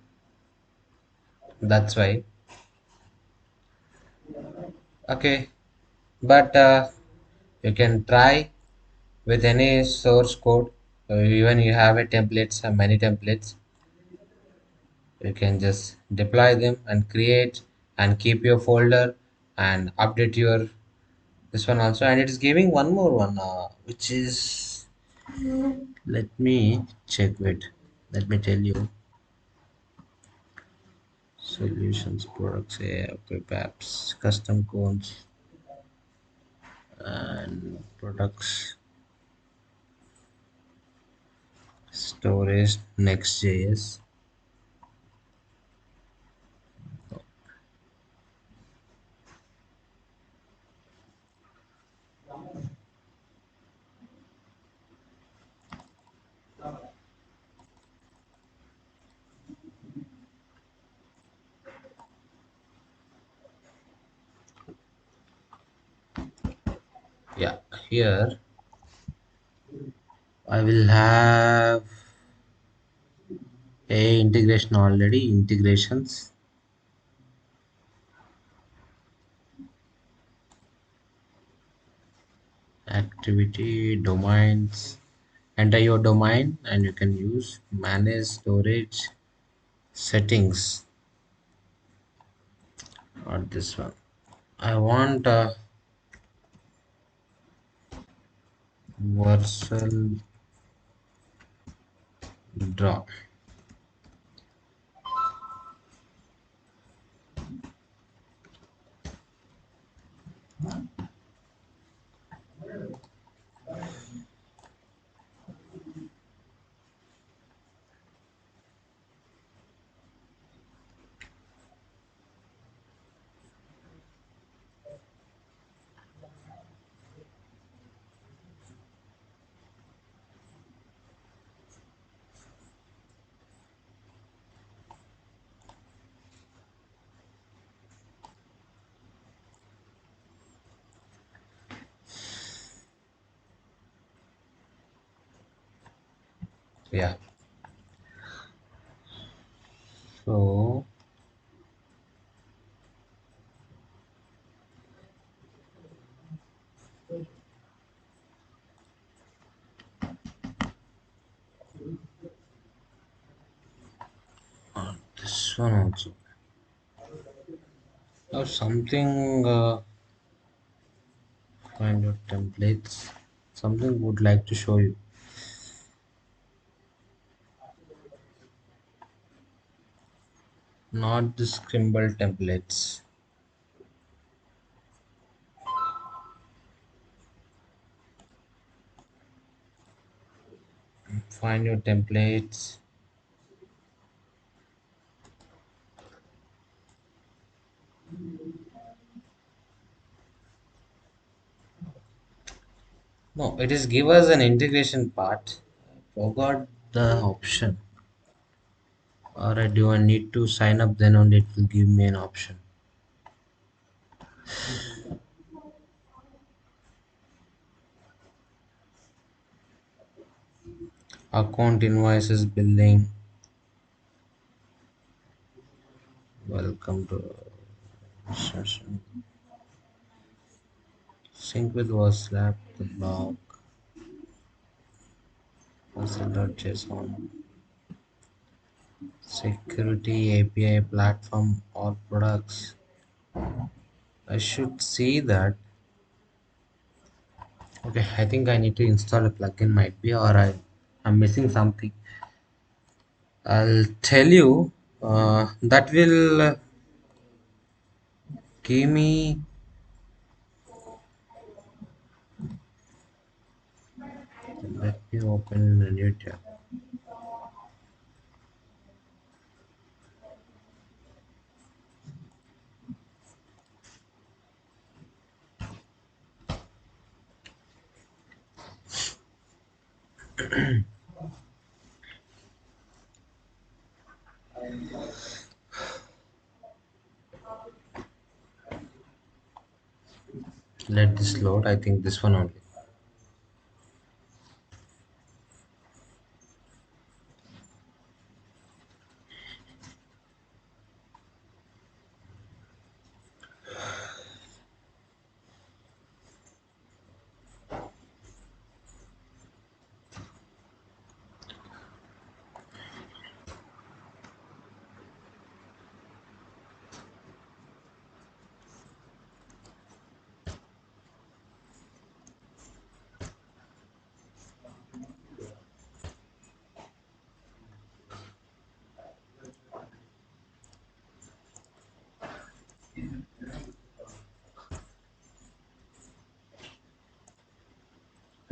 Speaker 1: That's why. Okay, but you can try with any source code. Even you have a templates, many templates. You can just deploy them and create and keep your folder and update your this one also. And it is giving one more one, which is, let me check. Wait, let me tell you. Solutions, products, AI, web apps, custom codes, and products, storage, Next.js. Yeah, here I will have a integration already. Integrations, activity, domains. Enter your domain and you can use manage storage settings or this one. I want a virtual draw. Yeah. So this one also. Now something, find your templates. Something would like to show you. Not the scribble templates. Find your templates. No, it is give us an integration part. Forgot the option. Alright, do I need to sign up? Then only it will give me an option. Account invoices billing. Welcome to session. Sync with was slap the block. Puzzle.json. Security API platform or products. I should see that. Okay, I think I need to install a plugin, might be, or I'm missing something. I'll tell you. That will give me. Let me open a new tab. Let this load. I think this one only.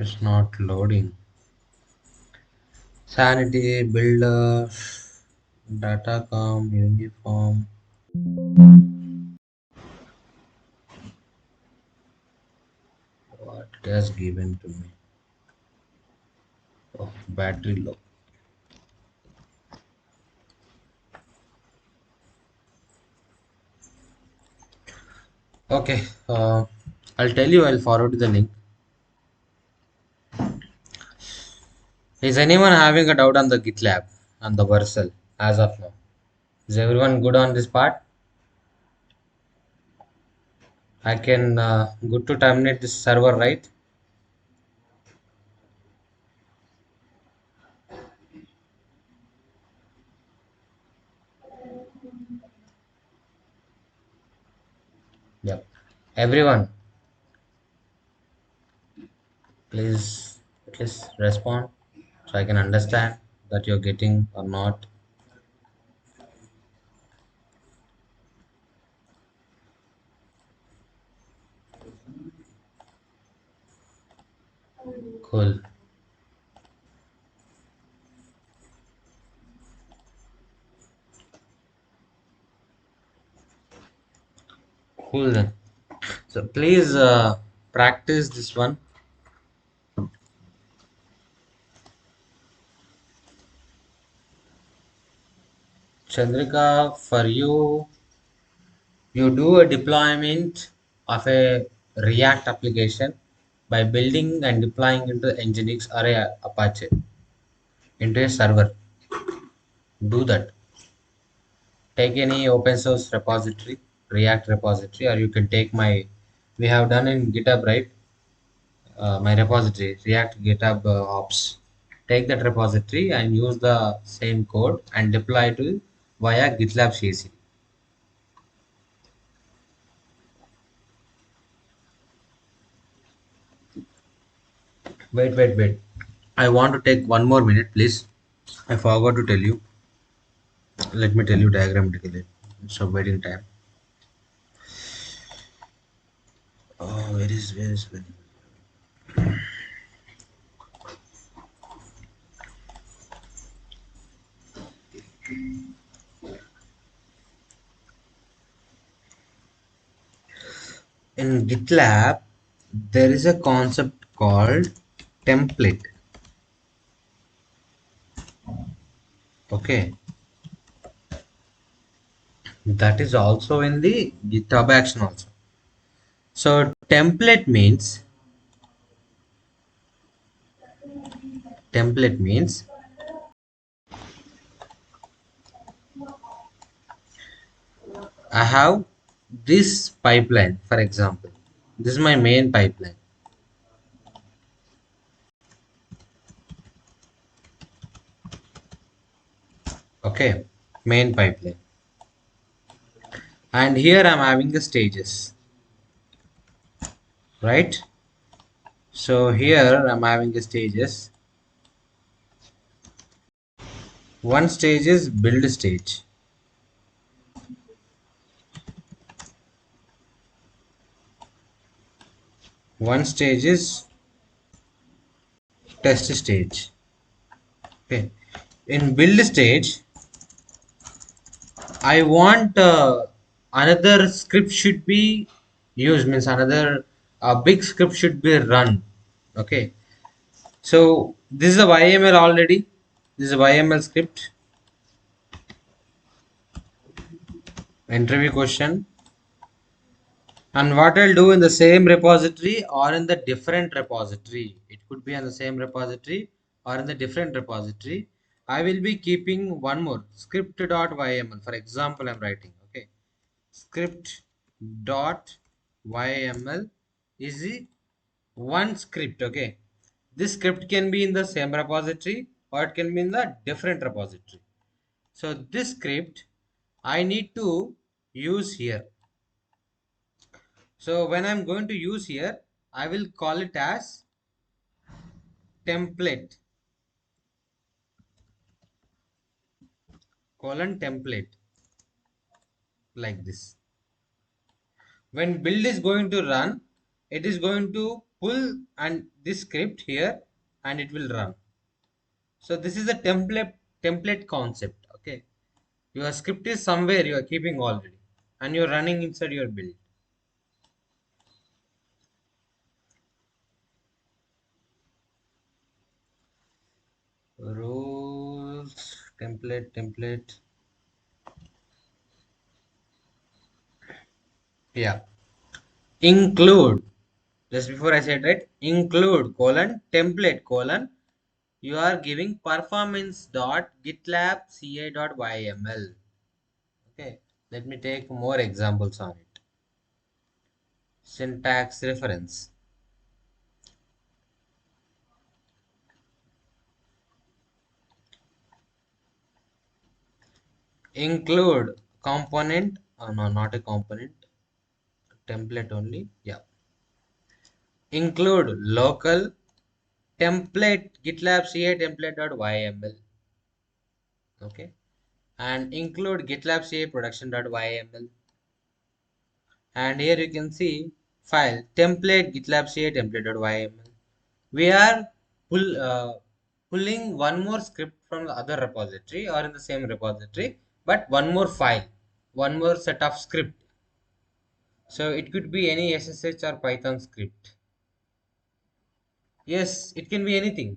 Speaker 1: It's not loading. Sanity, builder, datacom, uniform. What it has given to me? Oh, battery low. Okay, I'll tell you. I'll forward you the link. Is anyone having a doubt on the GitLab and the Vercel as of now? Is everyone good on this part? I can good to terminate this server, right? Yep. Everyone, please at least respond so I can understand that you're getting or not. Cool. Cool then. So please practice this one. Chandrika, for you, you do a deployment of a React application by building and deploying into Nginx or a Apache into a server. Do that. Take any open source repository, React repository, or you can take my, we have done in GitHub, right? My repository, React GitHub ops. Take that repository and use the same code and deploy to via GitLab CI. Wait. I want to take one more minute, please. I forgot to tell you. Let me tell you diagrammatically. So waiting time. Oh, where is in GitLab? There is a concept called template. Okay, that is also in the GitHub action also. So template means I have this pipeline, for example. This is my main pipeline. Okay, main pipeline. And here I'm having the stages, right? So here I'm having the stages. One stage is build stage. One stage is test stage. Okay. In build stage, I want another script should be used, means another big script should be run. Okay. So this is a YML already. This is a YML script. Interview question. And what I'll do in the same repository or in the different repository, it could be on the same repository or in the different repository. I will be keeping one more script.yml. For example, I'm writing, okay, script.yml is the one script, okay. This script can be in the same repository or it can be in the different repository. So this script I need to use here. So when I'm going to use here, I will call it as template, colon template, like this. When build is going to run, it is going to pull and this script here and it will run. So this is a template concept. Okay, your script is somewhere you are keeping already and you're running inside your build. Rules, template. Yeah, include, just before I said, right, include colon template colon, you are giving performance dot gitlab ci dot yml. Okay, let me take more examples on it. Syntax reference, include component, no, not a component, template only. Yeah, include local template gitlab ci template dot yml. Okay, and include gitlab ci production dot yml. And here you can see file template gitlab ci template dot yml. We are pulling one more script from the other repository or in the same repository, but one more file, one more set of script. So it could be any SSH or Python script. Yes, it can be anything.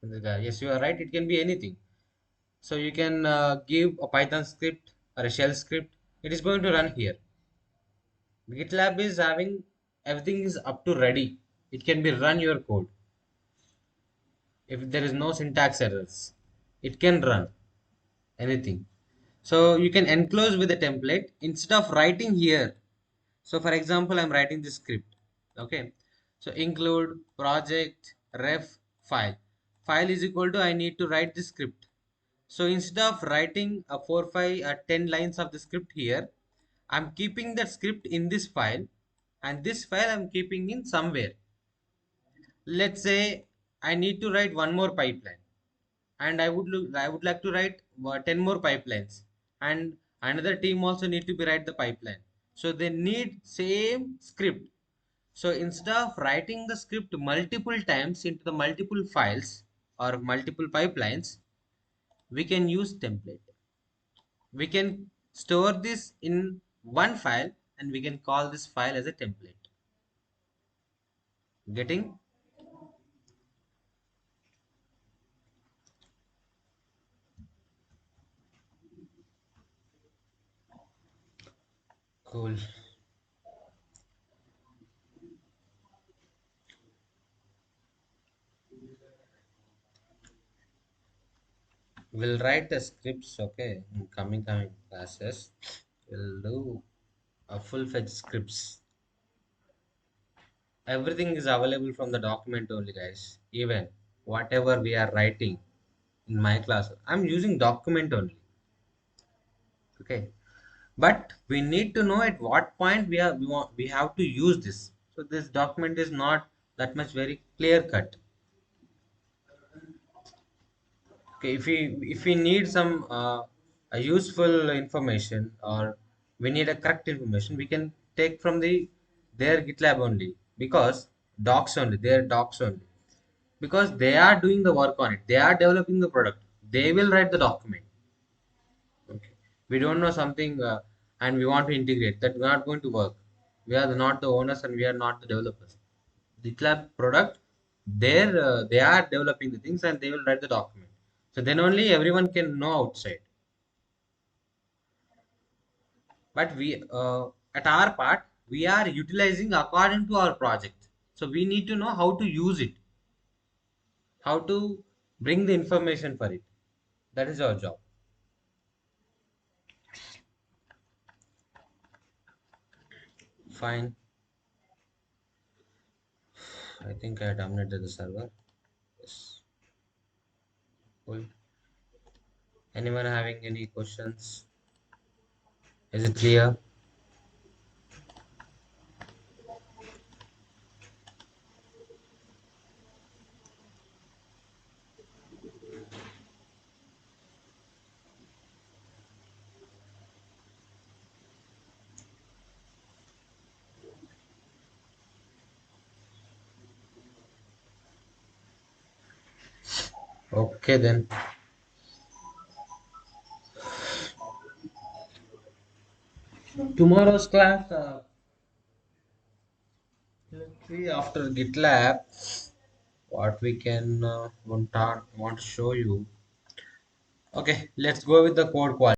Speaker 1: Yes, you are right. It can be anything. So you can give a Python script or a shell script. It is going to run here. GitLab is having everything is up to ready. It can be run your code. If there is no syntax errors, it can run anything. So you can enclose with a template instead of writing here. So for example, I'm writing this script. Okay. So include project ref file. File is equal to I need to write the script. So instead of writing a 4, 5, 10 lines of the script here, I'm keeping that script in this file, and this file I'm keeping in somewhere. Let's say I need to write one more pipeline, and I would like to write 10 more pipelines, and another team also need to be write the pipeline. So they need same script. So instead of writing the script multiple times into the multiple files or multiple pipelines, we can use template. We can store this in one file and we can call this file as a template. Getting? Cool. We'll write the scripts, okay, in coming classes. We'll do a full-fledged scripts. Everything is available from the document only, guys. Even whatever we are writing in my class, I'm using document only. Okay, but we need to know at what point we have to use this. So this document is not that much very clear cut. Okay, if we need some a useful information, or we need a correct information, we can take from their GitLab only, because docs only, because they are doing the work on it, they are developing the product, they will write the document. Okay, we don't know something and we want to integrate that, not going to work. We are not the owners and we are not the developers. GitLab product, they are developing the things and they will write the document. So then only everyone can know outside. But we at our part, we are utilizing according to our project. So we need to know how to use it, how to bring the information for it. That is our job. Fine. I think I dominated the server. Yes. Cool. Anyone having any questions? Is it clear? Okay, then tomorrow's class, let's see after GitLab what we can want to show you. Okay, let's go with the code quality.